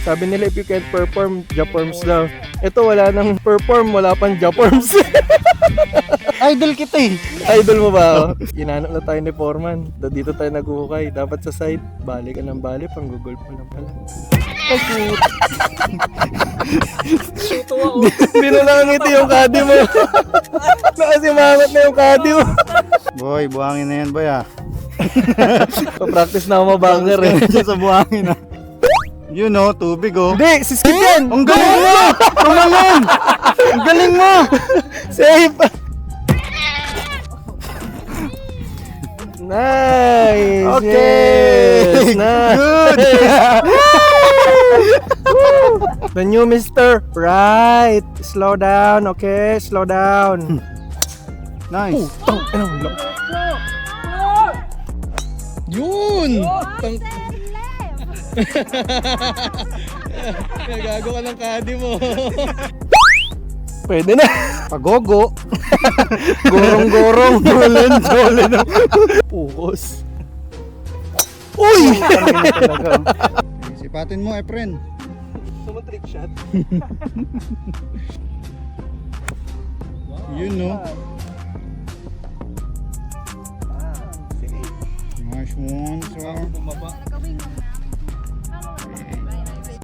Sabi nila if you can't perform, Japorms daw. Ito wala nang perform, wala pang Japorms. Idol kita eh. Idol mo ba? Inanap na tayo ni Foreman. Dito tayo naguhukay. Dapat sa side, bali ka ng bali, panggugolf mo lang pala. Hindi na nakangiti yung kadi mo. Nakasimangat na yung kadi mo. Boy, buhangin na yan boy ah. Pa-practice na ako mabanger eh. Sa buhangin ah. You know, tubig oh. Hindi, si Skip yan! Ang galing mo! Tumalon! Ang galing mo! Safe! Nice! Okay! Yes, nice! Good! The new Mr. Right! Slow down, okay? Slow down. Nice! Yun! Nagago ka ng kadi mo. Pwede na. Pagogo! Gorong-gorong. Jolen. Pukos. Uy! Sipatin mo, Efren. Gusto mo trick shot? You know. Nice one, sir.